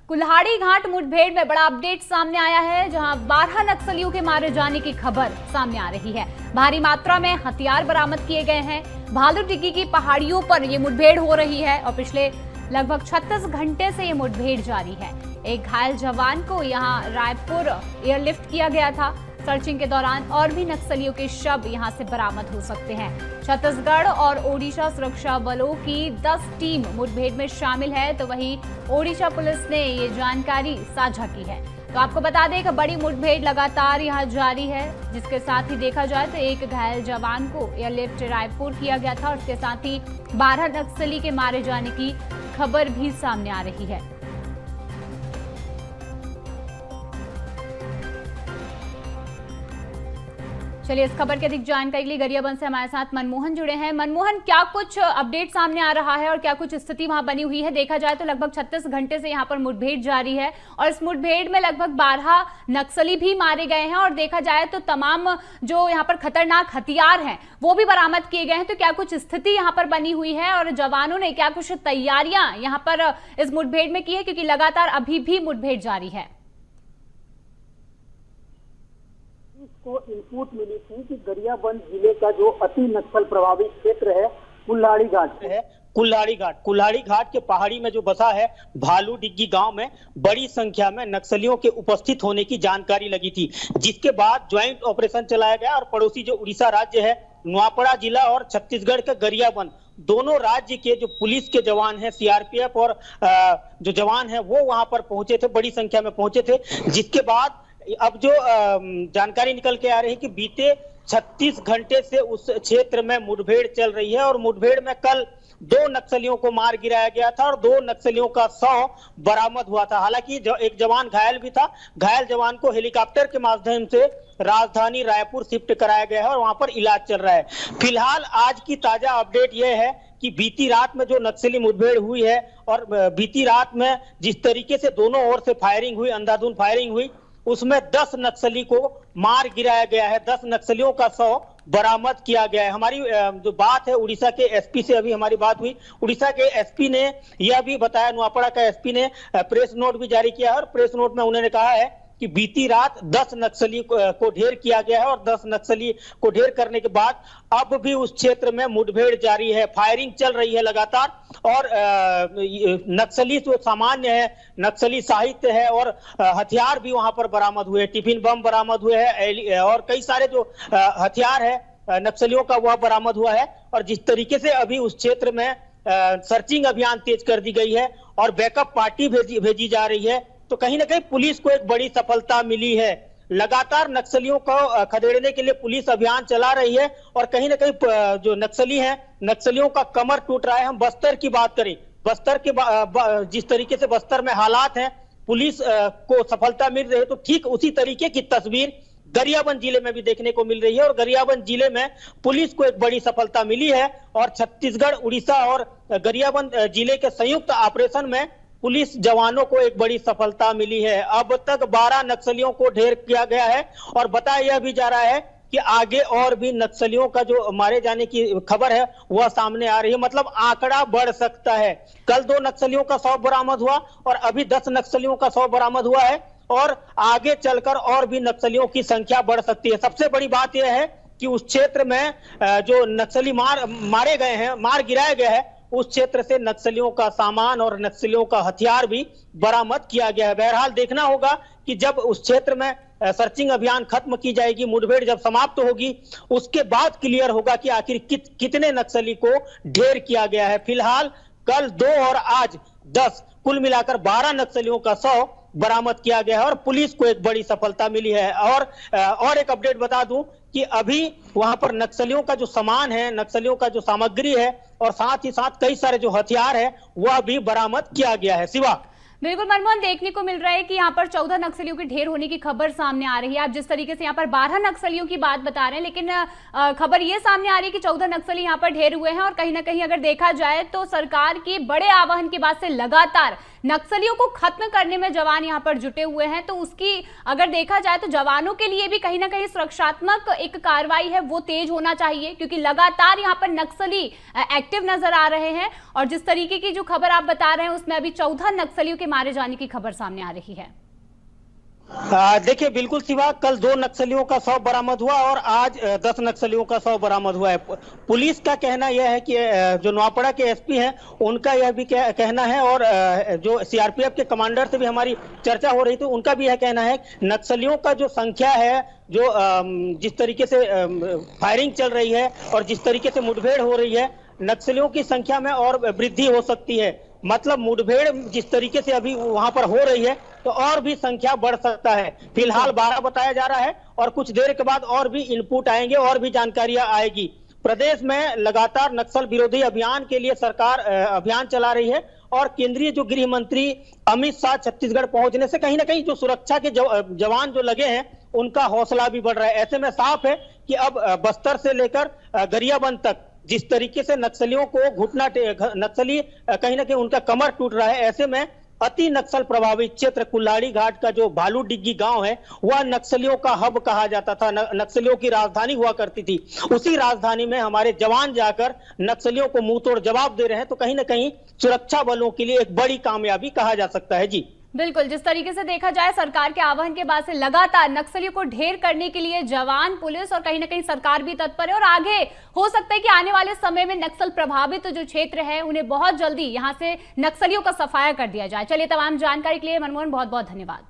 कुल्हाड़ी घाट मुठभेड़ में बड़ा अपडेट सामने आया है, जहां 12 नक्सलियों के मारे जाने की खबर सामने आ रही है। भारी मात्रा में हथियार बरामद किए गए हैं। भालू डिग्गी की पहाड़ियों पर ये मुठभेड़ हो रही है और पिछले लगभग 36 घंटे से ये मुठभेड़ जारी है। एक घायल जवान को यहां रायपुर एयरलिफ्ट किया गया था। सर्चिंग के दौरान और भी नक्सलियों के शव यहां से बरामद हो सकते हैं। छत्तीसगढ़ और ओडिशा सुरक्षा बलों की 10 टीम मुठभेड़ में शामिल है, तो वहीं ओडिशा पुलिस ने ये जानकारी साझा की है। तो आपको बता दें कि बड़ी मुठभेड़ लगातार यहां जारी है, जिसके साथ ही देखा जाए तो एक घायल जवान को एयरलिफ्ट रायपुर किया गया था और इसके साथ ही 12 नक्सली के मारे जाने की खबर भी सामने आ रही है। चलिए, इस खबर की अधिक जानकारी के लिए गरियाबंद से हमारे साथ मनमोहन जुड़े हैं। मनमोहन, क्या कुछ अपडेट सामने आ रहा है और क्या कुछ स्थिति वहां बनी हुई है? देखा जाए तो लगभग 36 घंटे से यहां पर मुठभेड़ जारी है और इस मुठभेड़ में लगभग 12 नक्सली भी मारे गए हैं और देखा जाए तो तमाम जो यहां पर खतरनाक हथियार हैं वो भी बरामद किए गए हैं। तो क्या कुछ स्थिति यहाँ पर बनी हुई है और जवानों ने क्या कुछ तैयारियां यहाँ पर इस मुठभेड़ में की है, क्योंकि लगातार अभी भी मुठभेड़ जारी है? को इनपुट मिली थी कि गरियाबंद जिले का जो अति नक्सल प्रभावित क्षेत्र है कुल्हाड़ी घाट कुल्हाड़ी घाट के पहाड़ी में जो बसा है भालू डिग्गी गांव में बड़ी संख्या में नक्सलियों के उपस्थित होने की जानकारी लगी थी, जिसके बाद ज्वाइंट ऑपरेशन चलाया गया और पड़ोसी जो उड़ीसा राज्य है नुआपड़ा जिला और छत्तीसगढ़ का गरियाबंद, दोनों राज्य के जो पुलिस के जवान हैं, सीआरपीएफ और जो जवान हैं वो वहां पर पहुंचे थे, बड़ी संख्या में पहुंचे थे। जिसके बाद अब जो जानकारी निकल के आ रही है कि बीते 36 घंटे से उस क्षेत्र में मुठभेड़ चल रही है और मुठभेड़ में कल 2 नक्सलियों को मार गिराया गया था और 2 नक्सलियों का शव बरामद हुआ था। हालांकि एक जवान घायल भी था। घायल जवान को हेलीकॉप्टर के माध्यम से राजधानी रायपुर शिफ्ट कराया गया है और वहां पर इलाज चल रहा है। फिलहाल आज की ताजा अपडेट यह है कि बीती रात में जो नक्सली मुठभेड़ हुई है और बीती रात में जिस तरीके से दोनों ओर से फायरिंग हुई, अंधाधुंध फायरिंग हुई, उसमें 10 नक्सली को मार गिराया गया है। 10 नक्सलियों का शव बरामद किया गया है। हमारी जो बात है उड़ीसा के एसपी से अभी हमारी बात हुई। उड़ीसा के एसपी ने यह भी बताया, नुआपड़ा का एसपी ने प्रेस नोट भी जारी किया है और प्रेस नोट में उन्होंने कहा है कि बीती रात 10 नक्सली को ढेर किया गया है और 10 नक्सली को ढेर करने के बाद अब भी उस क्षेत्र में मुठभेड़ जारी है, फायरिंग चल रही है लगातार और नक्सली जो सामान्य है, नक्सली साहित्य है और हथियार भी वहां पर बरामद हुए, टिफिन बम बरामद हुए हैं और कई सारे जो हथियार है नक्सलियों का वह बरामद हुआ है। और जिस तरीके से अभी उस क्षेत्र में सर्चिंग अभियान तेज कर दी गई है और बैकअप पार्टी भेजी जा रही है, तो कहीं ना कहीं पुलिस को एक बड़ी सफलता मिली है। लगातार नक्सलियों को खदेड़ने के लिए पुलिस अभियान चला रही है और कहीं ना कहीं जो नक्सली हैं, नक्सलियों का कमर टूट रहा है। हम बस्तर की बात करें, बस्तर के जिस तरीके से बस्तर में हालात हैं, पुलिस को सफलता मिल रही है, तो ठीक उसी तरीके की तस्वीर गरियाबंद जिले में भी देखने को मिल रही है और गरियाबंद जिले में पुलिस को एक बड़ी सफलता मिली है और छत्तीसगढ़, उड़ीसा और गरियाबंद जिले के संयुक्त ऑपरेशन में पुलिस जवानों को एक बड़ी सफलता मिली है। अब तक 12 नक्सलियों को ढेर किया गया है और बताया यह भी जा रहा है कि आगे और भी नक्सलियों का जो मारे जाने की खबर है वह सामने आ रही है। मतलब आंकड़ा बढ़ सकता है। कल 2 नक्सलियों का शव बरामद हुआ और अभी 10 नक्सलियों का शव बरामद हुआ है और आगे चलकर और भी नक्सलियों की संख्या बढ़ सकती है। सबसे बड़ी बात यह है कि उस क्षेत्र में जो नक्सली मारे गए हैं, मार गिराया गया है, उस क्षेत्र से नक्सलियों का सामान और नक्सलियों का हथियार भी बरामद किया गया है। बहरहाल देखना होगा कि जब उस क्षेत्र में सर्चिंग अभियान खत्म की जाएगी, मुठभेड़ जब समाप्त होगी, उसके बाद क्लियर होगा कि आखिर कितने नक्सली को ढेर किया गया है। फिलहाल कल 2 और आज 10, कुल मिलाकर 12 नक्सलियों का शव बरामद किया गया है और पुलिस को एक बड़ी सफलता मिली है। और एक अपडेट बता दूं कि अभी वहां पर नक्सलियों का जो सामान है, नक्सलियों का जो सामग्री है और साथ ही साथ कई सारे जो हथियार है वह भी बरामद किया गया है। शिवा, बिल्कुल मनमोहन, देखने को मिल रहा है कि यहाँ पर 14 नक्सलियों के ढेर होने की खबर सामने आ रही है। आप जिस तरीके से यहाँ पर 12 नक्सलियों की बात बता रहे हैं, लेकिन खबर ये सामने आ रही है कि 14 नक्सली यहाँ पर ढेर हुए हैं और कहीं ना कहीं अगर देखा जाए तो सरकार की बड़े आह्वान के बाद से लगातार नक्सलियों को खत्म करने में जवान यहाँ पर जुटे हुए हैं, तो उसकी अगर देखा जाए तो जवानों के लिए भी कहीं ना कहीं सुरक्षात्मक एक कार्रवाई है वो तेज होना चाहिए, क्योंकि लगातार यहाँ पर नक्सली एक्टिव नजर आ रहे हैं। और जिस तरीके की जो खबर आप बता रहे हैं उसमें अभी 14 नक्सलियों के मारे जाने की खबर सामने आ रही है। देखिए बिल्कुल शिवा, कल 2 नक्सलियों का शव बरामद हुआ और आज 10 नक्सलियों का शव बरामद हुआ है। पुलिस का कहना यह है कि जो नौपाड़ा के एसपी हैं उनका यह भी कहना है, और जो सीआरपीएफ के कमांडर से भी हमारी चर्चा हो रही थी उनका भी यह कहना है नक्सलियों का जो संख्या है, जो जिस तरीके से फायरिंग चल रही है और जिस तरीके से मुठभेड़ हो रही है, नक्सलियों की संख्या में और वृद्धि हो सकती है। मतलब मुठभेड़ जिस तरीके से अभी वहां पर हो रही है तो और भी संख्या बढ़ सकता है। फिलहाल 12 बताया जा रहा है और कुछ देर के बाद और भी इनपुट आएंगे और भी जानकारियां आएगी। प्रदेश में लगातार नक्सल विरोधी अभियान के लिए सरकार अभियान चला रही है और केंद्रीय जो गृह मंत्री अमित शाह छत्तीसगढ़ पहुंचने से कहीं ना कहीं जो सुरक्षा के जवान जो लगे हैं उनका हौसला भी बढ़ रहा है। ऐसे में साफ है कि अब बस्तर से लेकर गरियाबंद तक जिस तरीके से नक्सलियों को नक्सली कहीं ना कहीं उनका कमर टूट रहा है, ऐसे में अति नक्सल प्रभावित क्षेत्र कुल्हाड़ी घाट का जो भालू डिग्गी गांव है वह नक्सलियों का हब कहा जाता था, नक्सलियों की राजधानी हुआ करती थी। उसी राजधानी में हमारे जवान जाकर नक्सलियों को मुंह तोड़ जवाब दे रहे हैं, तो कहीं ना कहीं सुरक्षा बलों के लिए एक बड़ी कामयाबी कहा जा सकता है। जी बिल्कुल, जिस तरीके से देखा जाए सरकार के आह्वान के बाद से लगातार नक्सलियों को ढेर करने के लिए जवान, पुलिस और कहीं ना कहीं सरकार भी तत्पर है, और आगे हो सकता है कि आने वाले समय में नक्सल प्रभावित जो क्षेत्र है उन्हें बहुत जल्दी यहां से नक्सलियों का सफाया कर दिया जाए। चलिए, तमाम जानकारी के लिए मनमोहन बहुत बहुत धन्यवाद।